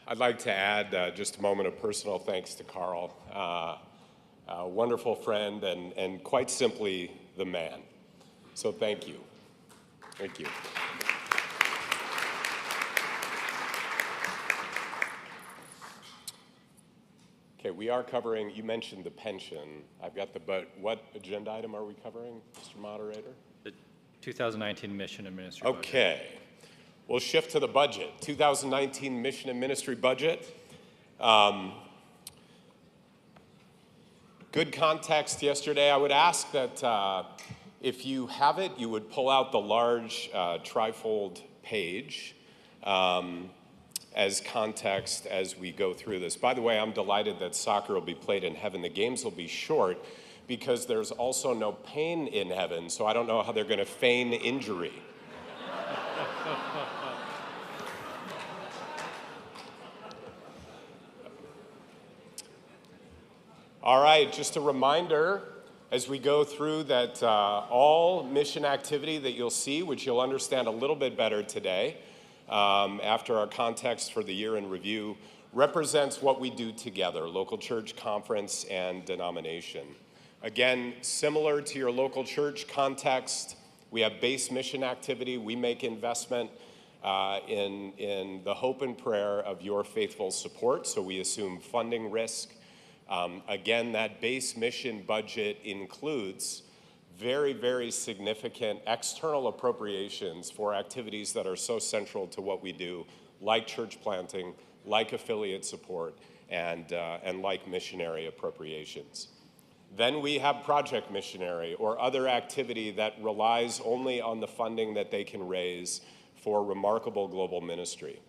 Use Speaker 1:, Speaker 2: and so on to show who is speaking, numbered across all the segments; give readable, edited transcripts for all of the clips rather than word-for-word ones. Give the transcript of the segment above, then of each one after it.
Speaker 1: I'd like to add just a moment of personal thanks to Carl, a wonderful friend and quite simply the man. So thank you. Thank you. Okay, we are covering, you mentioned the pension. I've got but what agenda item are we covering, Mr. Moderator?
Speaker 2: The 2019 Mission and Ministry Budget.
Speaker 1: Okay, we'll shift to the budget. 2019 Mission and Ministry Budget. Good context yesterday. I would ask that if you have it, you would pull out the large trifold page as context as we go through this. By the way, I'm delighted that soccer will be played in heaven. The games will be short because there's also no pain in heaven, so I don't know how they're going to feign injury. All right, just a reminder as we go through that all mission activity that you'll see, which you'll understand a little bit better today, after our context for the year in review, represents what we do together, local church, conference, and denomination. Again, similar to your local church context, we have base mission activity. We make investment in the hope and prayer of your faithful support, so we assume funding risk. Again, that base mission budget includes very, very significant external appropriations for activities that are so central to what we do, like church planting, like affiliate support, and like missionary appropriations. Then we have project missionary or other activity that relies only on the funding that they can raise for remarkable global ministry.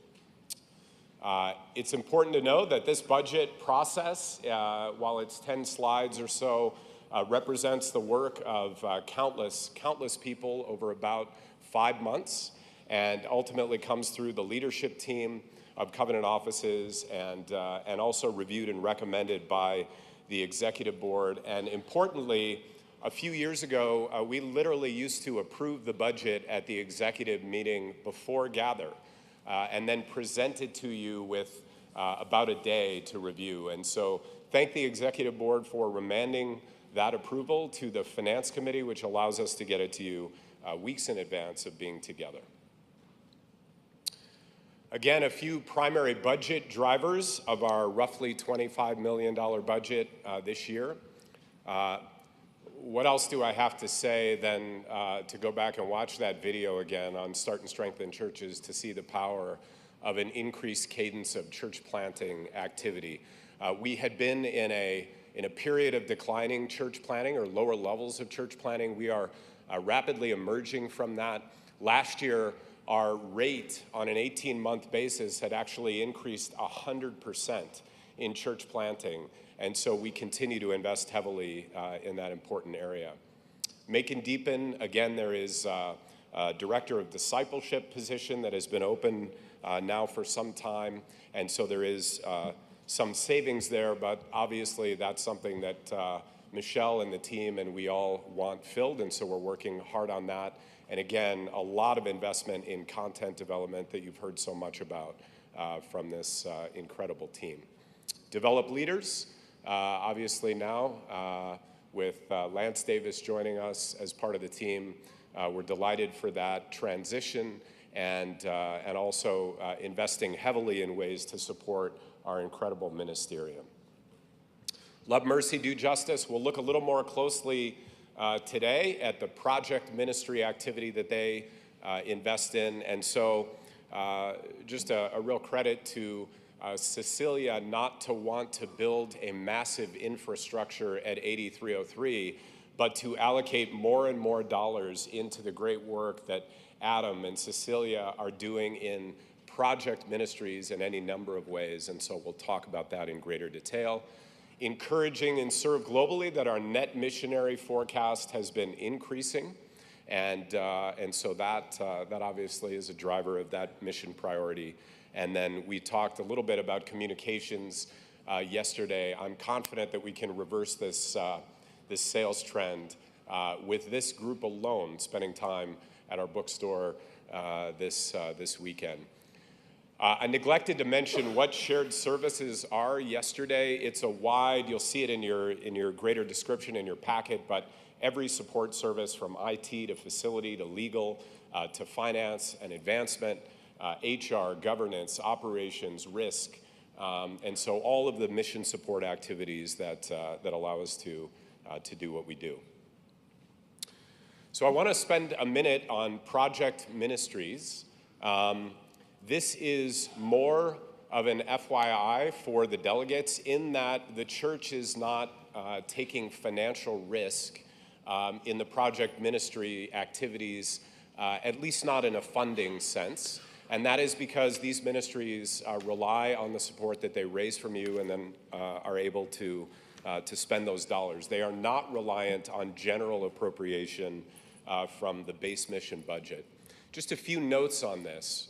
Speaker 1: It's important to know that this budget process, while it's 10 slides or so, represents the work of countless people over about 5 months, and ultimately comes through the leadership team of Covenant offices and also reviewed and recommended by the executive board. And importantly, a few years ago, we literally used to approve the budget at the executive meeting before Gather, and then present it to you with about a day to review. And so thank the executive board for remanding that approval to the finance committee, which allows us to get it to you weeks in advance of being together. Again, a few primary budget drivers of our roughly $25 million budget this year. What else do I have to say than to go back and watch that video again on Start and Strengthen Churches to see the power of an increased cadence of church planting activity. We had been in a period of declining church planting or lower levels of church planting. We are rapidly emerging from that. Last year, our rate on an 18-month basis had actually increased 100% in church planting. And so we continue to invest heavily in that important area. Make and Deepen, again, there is a director of discipleship position that has been open now for some time. And so there is some savings there, but obviously that's something that Michelle and the team and we all want filled, and so we're working hard on that. And again, a lot of investment in content development that you've heard so much about from this incredible team. Develop leaders, obviously now with Lance Davis joining us as part of the team. We're delighted for that transition and also investing heavily in ways to support our incredible ministerium. Love Mercy, Do Justice. We'll look a little more closely today at the project ministry activity that they invest in. And so just a real credit to Cecilia not to want to build a massive infrastructure at 8303, but to allocate more and more dollars into the great work that Adam and Cecilia are doing in project ministries in any number of ways. And so we'll talk about that in greater detail. Encouraging and serve globally, that our net missionary forecast has been increasing. And so that obviously is a driver of that mission priority. And then we talked a little bit about communications yesterday. I'm confident that we can reverse this sales trend with this group alone spending time at our bookstore this weekend. I neglected to mention what shared services are yesterday. It's a wide, you'll see it in your greater description in your packet, but every support service from IT to facility to legal to finance and advancement, HR, governance, operations, risk, and so all of the mission support activities that allow us to do what we do. So I want to spend a minute on Project Ministries. This is more of an FYI for the delegates in that the church is not taking financial risk in the project ministry activities, at least not in a funding sense. And that is because these ministries rely on the support that they raise from you and then are able to spend those dollars. They are not reliant on general appropriation from the base mission budget. Just a few notes on this.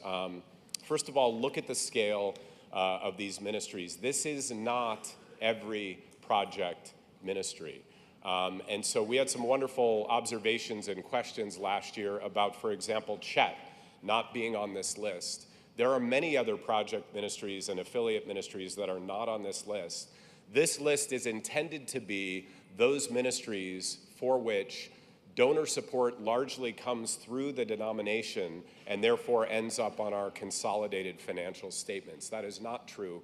Speaker 1: First of all, look at the scale of these ministries. This is not every project ministry. And so we had some wonderful observations and questions last year about, for example, Chet not being on this list. There are many other project ministries and affiliate ministries that are not on this list. This list is intended to be those ministries for which donor support largely comes through the denomination and therefore ends up on our consolidated financial statements. That is not true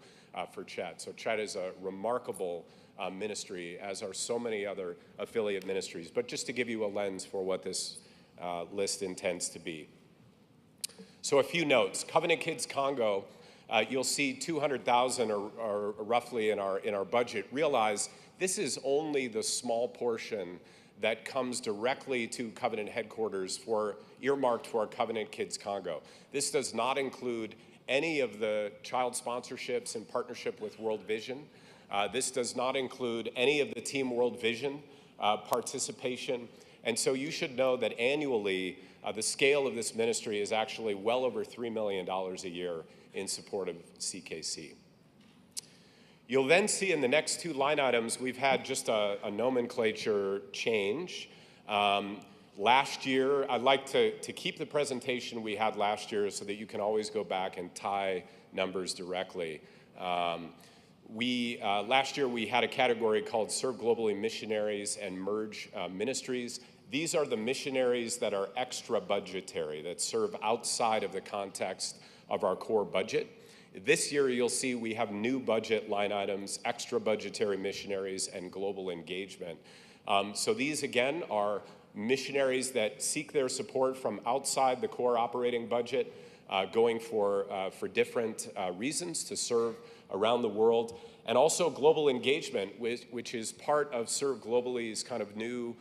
Speaker 1: for Chet. So Chet is a remarkable ministry, as are so many other affiliate ministries. But just to give you a lens for what this list intends to be. So a few notes. Covenant Kids Congo, you'll see 200,000 or roughly in our budget. Realize this is only the small portion that comes directly to Covenant headquarters earmarked for Covenant Kids Congo. This does not include any of the child sponsorships in partnership with World Vision. This does not include any of the Team World Vision participation. And so you should know that annually, the scale of this ministry is actually well over $3 million a year in support of CKC. You'll then see in the next two line items, we've had just a nomenclature change. Last year, I'd like to keep the presentation we had last year so that you can always go back and tie numbers directly. Last year, we had a category called Serve Globally Missionaries and Merge Ministries. These are the missionaries that are extra budgetary, that serve outside of the context of our core budget. This year, you'll see we have new budget line items, extra budgetary missionaries, and global engagement. So these, again, are missionaries that seek their support from outside the core operating budget, going for different reasons to serve around the world, and also global engagement, which is part of Serve Globally's kind of new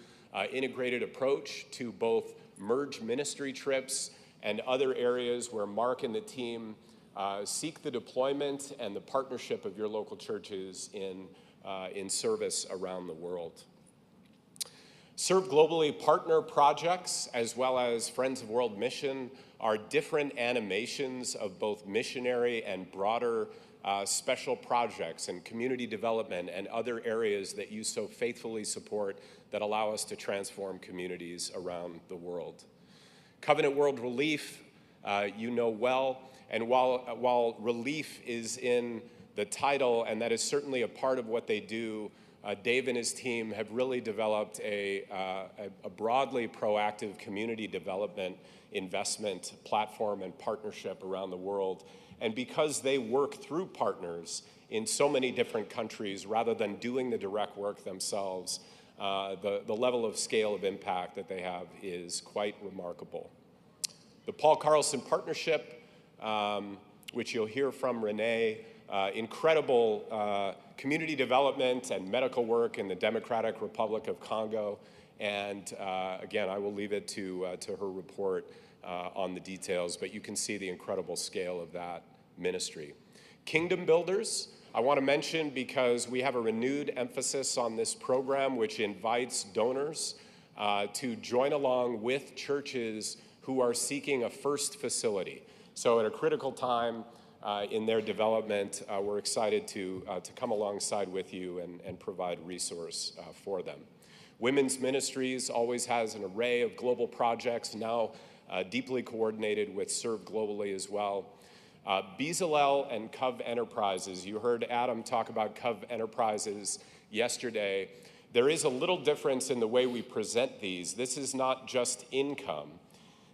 Speaker 1: integrated approach to both merge ministry trips and other areas where Mark and the team seek the deployment and the partnership of your local churches in service around the world. Serve Globally partner projects, as well as Friends of World Mission, are different animations of both missionary and broader special projects and community development and other areas that you so faithfully support that allow us to transform communities around the world. Covenant World Relief, you know well, and while relief is in the title, and that is certainly a part of what they do, Dave and his team have really developed a broadly proactive community development investment platform and partnership around the world. And because they work through partners in so many different countries, rather than doing the direct work themselves, the level of scale of impact that they have is quite remarkable. The Paul Carlson Partnership, which you'll hear from Renee, incredible community development and medical work in the Democratic Republic of Congo. And again, I will leave it to her report on the details, but you can see the incredible scale of that ministry. Kingdom Builders, I want to mention because we have a renewed emphasis on this program, which invites donors to join along with churches who are seeking a first facility. So at a critical time in their development, we're excited to come alongside with you and provide resource for them. Women's Ministries always has an array of global projects, now deeply coordinated with Serve Globally as well. Bezalel and Cove Enterprises, you heard Adam talk about Cove Enterprises yesterday. There is a little difference in the way we present these. This is not just income.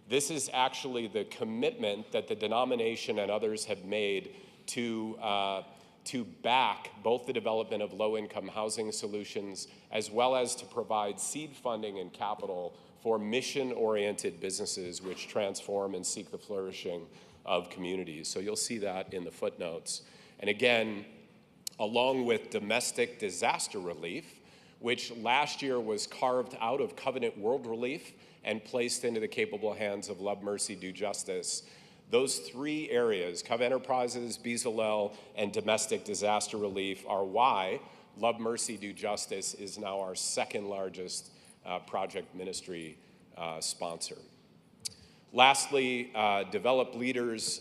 Speaker 1: This is actually the commitment that the denomination and others have made to back both the development of low-income housing solutions as well as to provide seed funding and capital for mission-oriented businesses which transform and seek the flourishing of communities. So you'll see that in the footnotes. And again, along with domestic disaster relief, which last year was carved out of Covenant World Relief and placed into the capable hands of Love, Mercy, Do Justice. Those three areas, Cove Enterprises, Bezalel, and domestic disaster relief, are why Love, Mercy, Do Justice is now our second largest project ministry sponsor. Lastly, Develop Leaders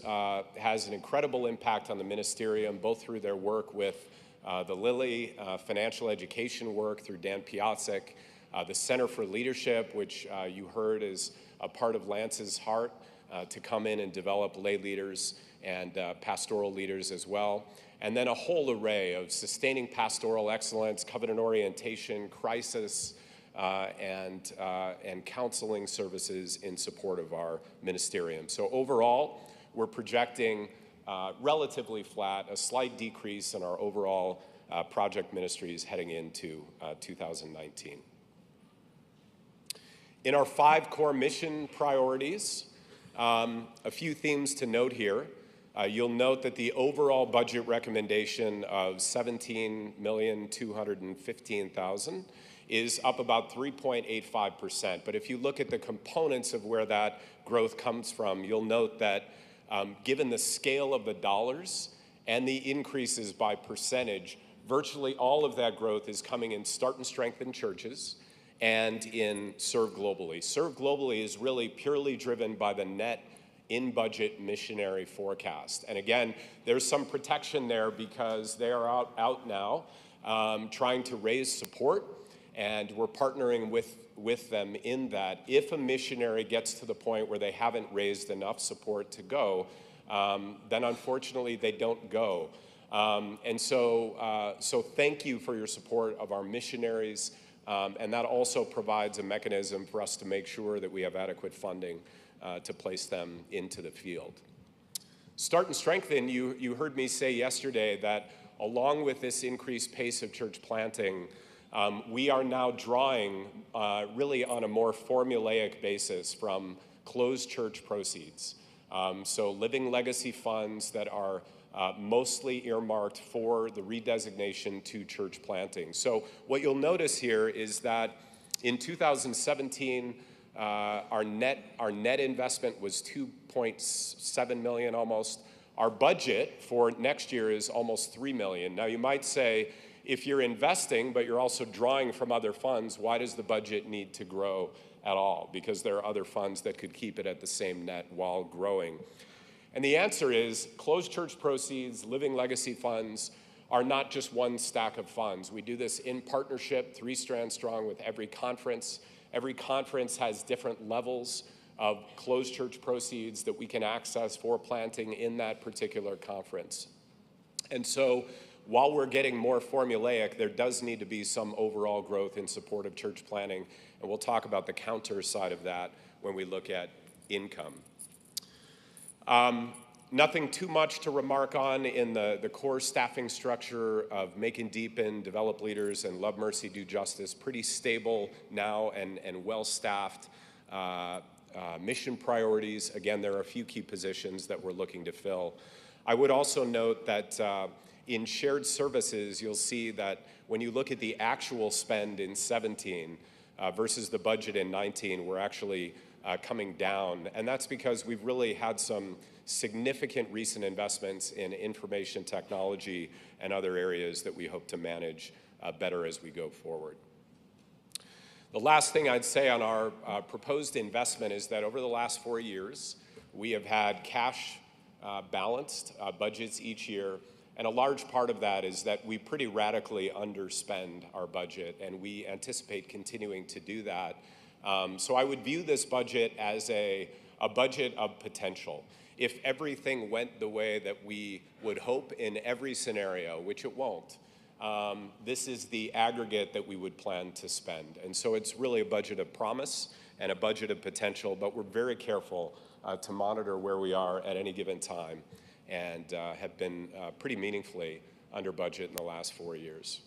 Speaker 1: has an incredible impact on the ministerium, both through their work with the Lilly financial education work through Dan Piaczek, the Center for Leadership, which you heard is a part of Lance's heart to come in and develop lay leaders and pastoral leaders as well. And then a whole array of sustaining pastoral excellence, covenant orientation, crisis, and counseling services in support of our ministerium. So overall, we're projecting relatively flat, a slight decrease in our overall project ministries heading into 2019. In our 5 core mission priorities, a few themes to note here. You'll note that the overall budget recommendation of $17,215,000 is up about 3.85%. But if you look at the components of where that growth comes from, you'll note that given the scale of the dollars and the increases by percentage, virtually all of that growth is coming in Start and Strengthen churches and in Serve Globally. Serve Globally is really purely driven by the net in-budget missionary forecast. And again, there's some protection there because they are out now trying to raise support, and we're partnering with them in that. If a missionary gets to the point where they haven't raised enough support to go, then unfortunately they don't go. So thank you for your support of our missionaries, and that also provides a mechanism for us to make sure that we have adequate funding to place them into the field. Start and Strengthen, you heard me say yesterday that along with this increased pace of church planting, we are now drawing really on a more formulaic basis from closed church proceeds. So living legacy funds that are mostly earmarked for the redesignation to church planting. So what you'll notice here is that in 2017, our net investment was $2.7 million almost. Our budget for next year is almost $3 million. Now you might say, if you're investing, but you're also drawing from other funds, why does the budget need to grow at all? Because there are other funds that could keep it at the same net while growing. And the answer is closed church proceeds, living legacy funds are not just one stack of funds. We do this in partnership, 3 strands strong with every conference. Every conference has different levels of closed church proceeds that we can access for planting in that particular conference. And so while we're getting more formulaic, there does need to be some overall growth in support of church planting, and we'll talk about the counter side of that when we look at income. Nothing too much to remark on in the core staffing structure of Make and Deepen, Develop Leaders, and Love, Mercy, Do Justice. Pretty stable now and well-staffed mission priorities. Again, there are a few key positions that we're looking to fill. I would also note that in shared services, you'll see that when you look at the actual spend in 17 versus the budget in 19, we're actually coming down. And that's because we've really had some significant recent investments in information technology and other areas that we hope to manage better as we go forward. The last thing I'd say on our proposed investment is that over the last 4 years, we have had cash balanced budgets each year. And a large part of that is that we pretty radically underspend our budget, and we anticipate continuing to do that. So I would view this budget as a budget of potential. if everything went the way that we would hope in every scenario, which it won't, this is the aggregate that we would plan to spend. And so it's really a budget of promise and a budget of potential, but we're very careful to monitor where we are at any given time, and have been pretty meaningfully under budget in the last 4 years.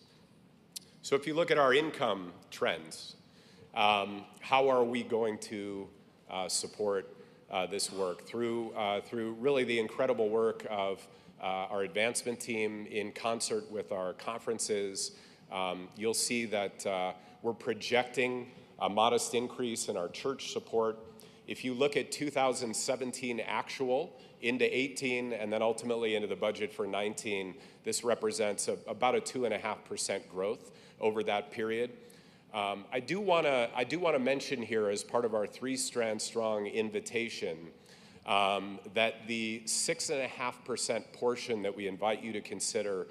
Speaker 1: So if you look at our income trends, how are we going to support this work? Through really the incredible work of our advancement team in concert with our conferences. You'll see that we're projecting a modest increase in our church support. If you look at 2017 actual into 18 and then ultimately into the budget for 19, this represents about a 2.5% growth over that period. I do want to mention here, as part of our 3 Strand Strong invitation, that the 6.5% portion that we invite you to consider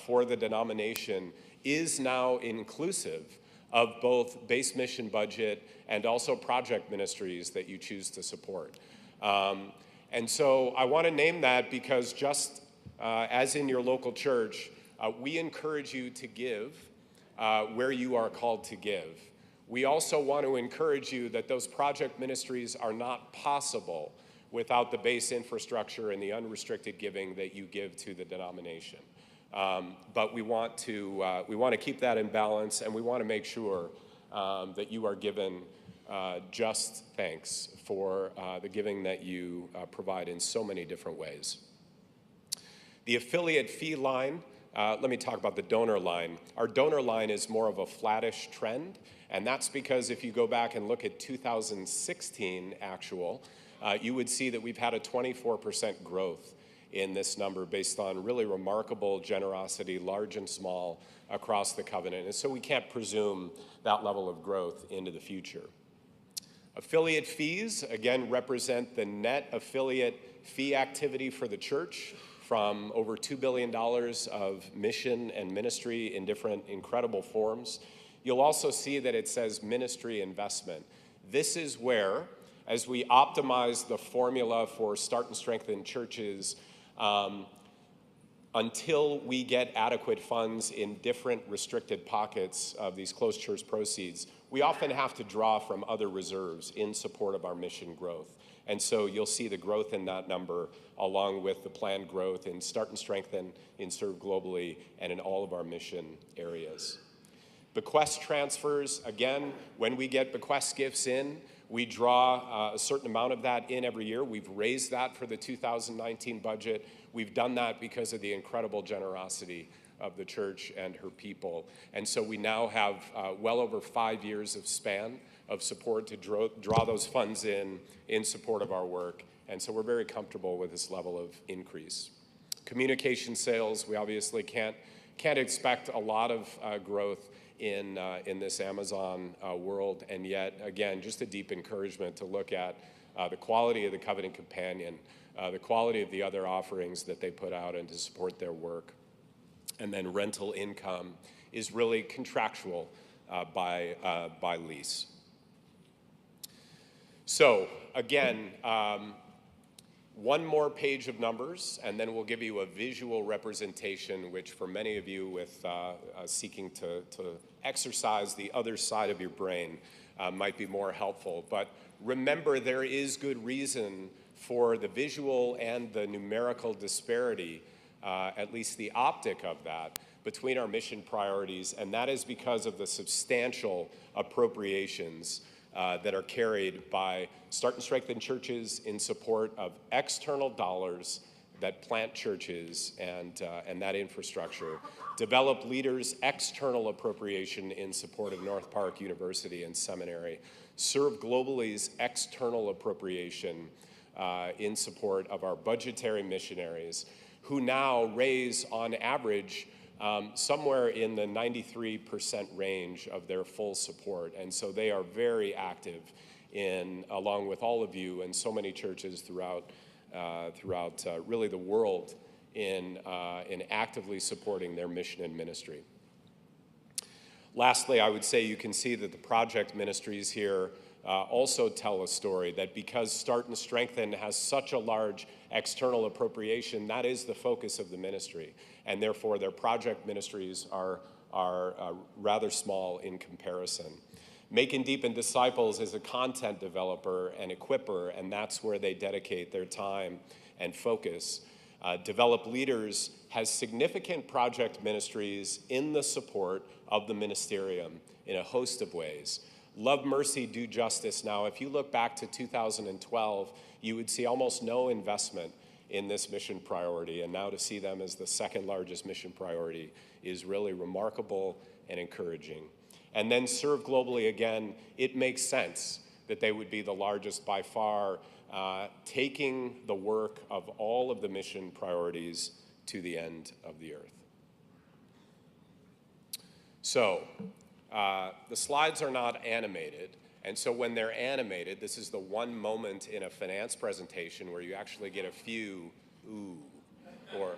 Speaker 1: for the denomination is now inclusive of both base mission budget and also project ministries that you choose to support. And so I want to name that because just as in your local church, we encourage you to give where you are called to give. We also want to encourage you that those project ministries are not possible without the base infrastructure and the unrestricted giving that you give to the denomination. But we want to keep that in balance, and we want to make sure that you are given just thanks for the giving that you provide in so many different ways. The affiliate fee line, let me talk about the donor line. Our donor line is more of a flattish trend, and that's because if you go back and look at 2016 actual, you would see that we've had a 24% growth in this number based on really remarkable generosity, large and small, across the covenant. And so we can't presume that level of growth into the future. Affiliate fees, again, represent the net affiliate fee activity for the church from over $2 billion of mission and ministry in different incredible forms. You'll also see that it says ministry investment. This is where, as we optimize the formula for Start and Strengthen churches, until we get adequate funds in different restricted pockets of these closed church proceeds, we often have to draw from other reserves in support of our mission growth. And so you'll see the growth in that number along with the planned growth in Start and Strengthen, in Serve Globally, and in all of our mission areas. Bequest transfers, again, when we get bequest gifts in, we draw a certain amount of that in every year. We've raised that for the 2019 budget. We've done that because of the incredible generosity of the church and her people. And so we now have well over 5 years of span of support to draw those funds in support of our work. And so we're very comfortable with this level of increase. Communication sales, we obviously can't expect a lot of growth in this Amazon world, and yet, again, just a deep encouragement to look at the quality of the Covenant Companion, the quality of the other offerings that they put out and to support their work. And then rental income is really contractual by lease. So again, one more page of numbers, and then we'll give you a visual representation, which for many of you with seeking to exercise the other side of your brain might be more helpful. But remember, there is good reason for the visual and the numerical disparity, at least the optic of that, between our mission priorities, and that is because of the substantial appropriations that are carried by Start and Strengthen churches in support of external dollars that plant churches and that infrastructure. Develop Leaders' external appropriation in support of North Park University and Seminary. Serve Globally's external appropriation in support of our budgetary missionaries, who now raise, on average, somewhere in the 93% range of their full support. And so they are very active along with all of you and so many churches throughout really the world in actively supporting their mission and ministry. Lastly, I would say you can see that the project ministries here also tell a story that because Start and Strengthen has such a large external appropriation, that is the focus of the ministry, and therefore their project ministries are rather small in comparison. Making Deepen Disciples is a content developer and equiper, and that's where they dedicate their time and focus. Develop Leaders has significant project ministries in the support of the ministerium in a host of ways. Love, Mercy, Do Justice. Now, if you look back to 2012, you would see almost no investment in this mission priority, and now to see them as the second largest mission priority is really remarkable and encouraging. And then Serve Globally, again, it makes sense that they would be the largest by far, taking the work of all of the mission priorities to the end of the earth. So, the slides are not animated, and so when they're animated, this is the one moment in a finance presentation where you actually get a few ooh, or,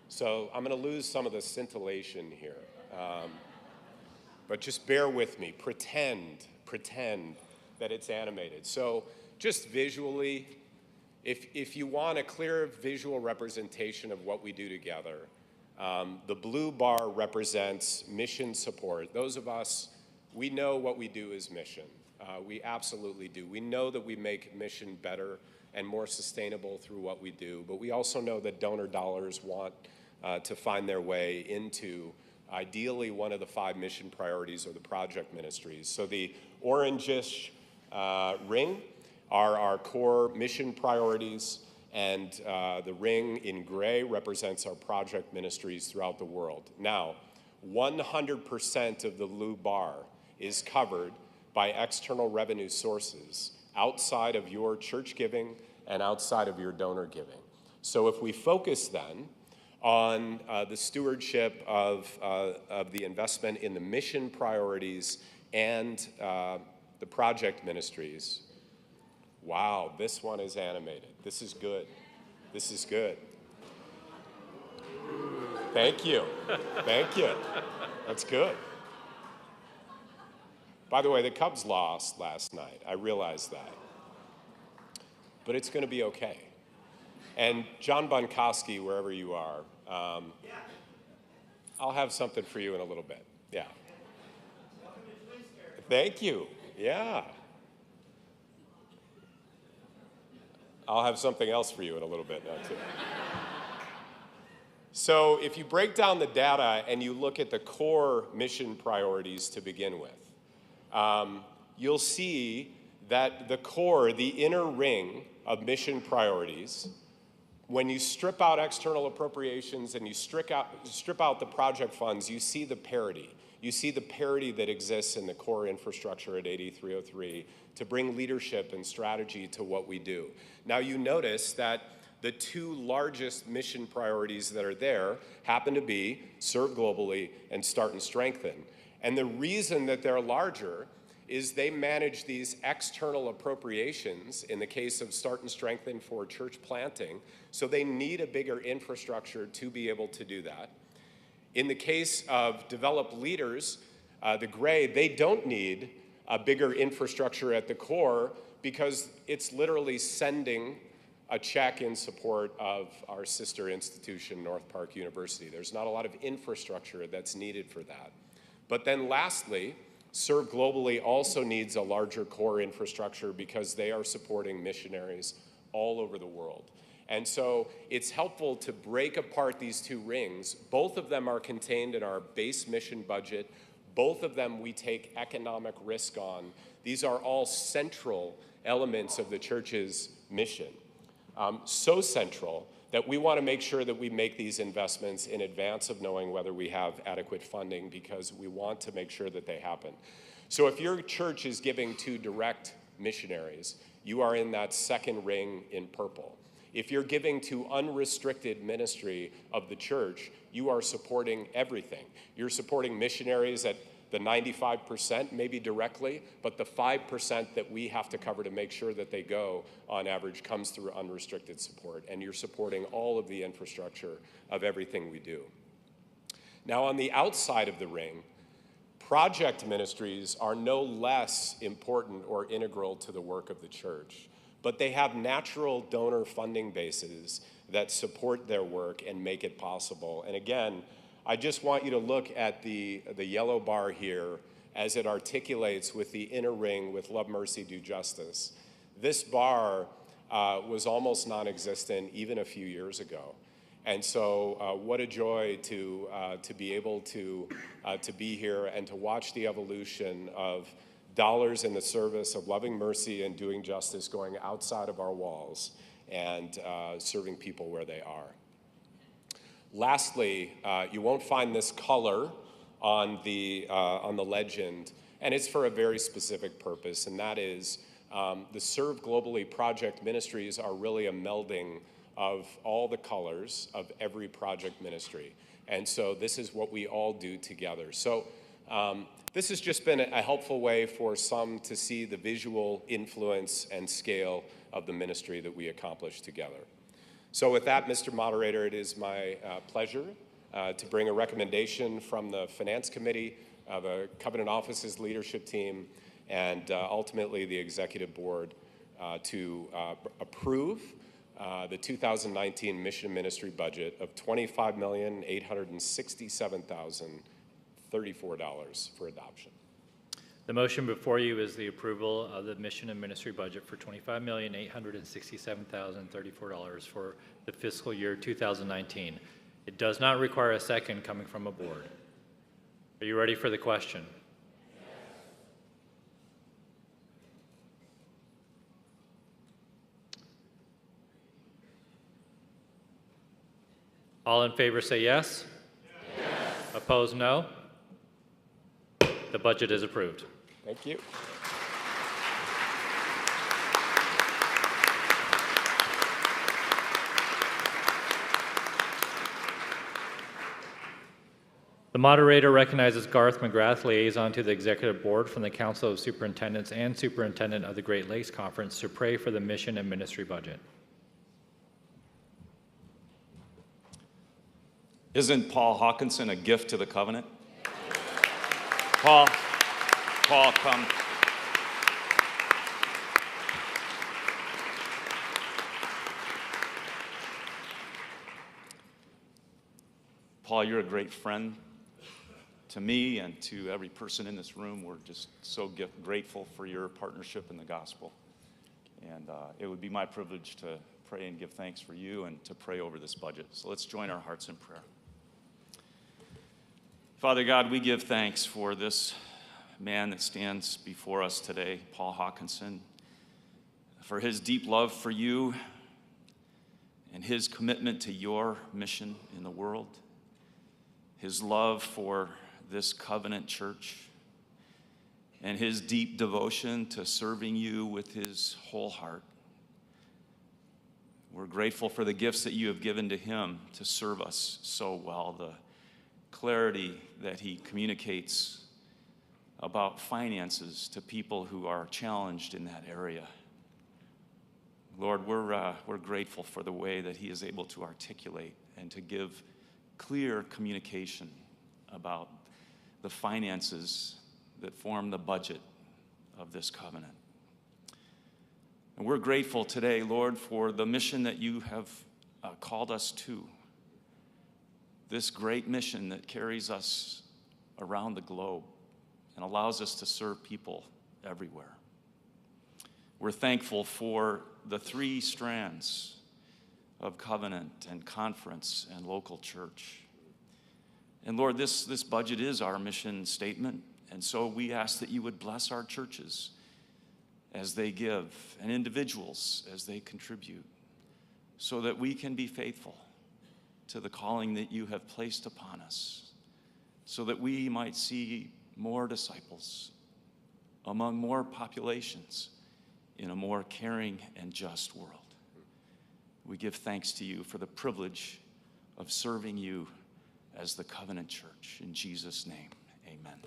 Speaker 1: so I'm gonna lose some of the scintillation here. But just bear with me, pretend that it's animated. So just visually, if you want a clear visual representation of what we do together, the blue bar represents mission support. Those of us, we know what we do is mission. We absolutely do. We know that we make mission better and more sustainable through what we do, but we also know that donor dollars want to find their way into ideally one of the 5 mission priorities or the project ministries. So the orangish ring are our core mission priorities, and the ring in gray represents our project ministries throughout the world. Now, 100% of the blue bar is covered by external revenue sources outside of your church giving and outside of your donor giving. So if we focus then on the stewardship of the investment in the mission priorities and the project ministries. Wow, this one is animated. This is good. This is good. Thank you. Thank you. That's good. By the way, the Cubs lost last night. I realize that. But it's going to be okay. And John Bunkowski, wherever you are, I'll have something for you in a little bit. Yeah. Thank you. Yeah. I'll have something else for you in a little bit now, too. So if you break down the data and you look at the core mission priorities to begin with, you'll see that the core, the inner ring of mission priorities, when you strip out external appropriations and you strip out the project funds, you see the parity. You see the parity that exists in the core infrastructure at 8303 to bring leadership and strategy to what we do. Now you notice that the 2 largest mission priorities that are there happen to be Serve Globally and Start and Strengthen. And the reason that they're larger is they manage these external appropriations in the case of Start and Strengthen for church planting, so they need a bigger infrastructure to be able to do that. In the case of Develop Leaders, the gray, they don't need a bigger infrastructure at the core because it's literally sending a check in support of our sister institution, North Park University. There's not a lot of infrastructure that's needed for that. But then lastly, Serve Globally also needs a larger core infrastructure because they are supporting missionaries all over the world. And so it's helpful to break apart these 2 rings. Both of them are contained in our base mission budget. Both of them we take economic risk on. These are all central elements of the church's mission. So central that we want to make sure that we make these investments in advance of knowing whether we have adequate funding, because we want to make sure that they happen. So if your church is giving to direct missionaries, you are in that second ring in purple. If you're giving to unrestricted ministry of the church, you are supporting everything. You're supporting missionaries at the 95%, maybe directly, but the 5% that we have to cover to make sure that they go, on average, comes through unrestricted support. And you're supporting all of the infrastructure of everything we do. Now, on the outside of the ring, Project ministries are no less important or integral to the work of the church, but they have natural donor funding bases that support their work and make it possible. And again, I just want you to look at the yellow bar here as it articulates with the inner ring with Love, Mercy, Do Justice. This bar was almost non-existent even a few years ago. And so what a joy to be able to be here and to watch the evolution of dollars in the service of loving mercy and doing justice going outside of our walls and serving people where they are. Lastly, you won't find this color on the legend, and it's for a very specific purpose, and that is the Serve Globally Project Ministries are really a melding of all the colors of every project ministry. And so this is what we all do together. So this has just been a helpful way for some to see the visual influence and scale of the ministry that we accomplish together. So with that, Mr. Moderator, it is my pleasure to bring a recommendation from the Finance Committee, the Covenant Offices leadership team, and ultimately the Executive Board to approve the 2019 Mission and Ministry budget of $25,867,034 for adoption.
Speaker 2: The motion before you is the approval of the Mission and Ministry budget for $25,867,034 for the fiscal year 2019. It does not require a second coming from a board. Are you ready for the question? All in favor say yes. Yes. Opposed, no. The budget is approved.
Speaker 1: Thank you.
Speaker 2: The moderator recognizes Garth McGrath, liaison to the Executive Board from the Council of Superintendents and Superintendent of the Great Lakes Conference, to pray for the Mission and Ministry budget.
Speaker 3: Isn't Paul Hawkinson a gift to the covenant? Paul, come. Paul, you're a great friend to me and to every person in this room. We're just so grateful for your partnership in the gospel. And it would be my privilege to pray and give thanks for you and to pray over this budget. So let's join our hearts in prayer. Father God, we give thanks for this man that stands before us today, Paul Hawkinson, for his deep love for you and his commitment to your mission in the world, his love for this covenant church, and his deep devotion to serving you with his whole heart. We're grateful for the gifts that you have given to him to serve us so well, the clarity that he communicates about finances to people who are challenged in that area. Lord, we're grateful for the way that he is able to articulate and to give clear communication about the finances that form the budget of this covenant. And we're grateful today, Lord, for the mission that you have called us to. This great mission that carries us around the globe and allows us to serve people everywhere. We're thankful for the three strands of covenant and conference and local church. And Lord, this budget is our mission statement, and so we ask that you would bless our churches as they give and individuals as they contribute, so that we can be faithful to the calling that you have placed upon us, so that we might see more disciples among more populations in a more caring and just world. We give thanks to you for the privilege of serving you as the Covenant Church. In Jesus' name, amen.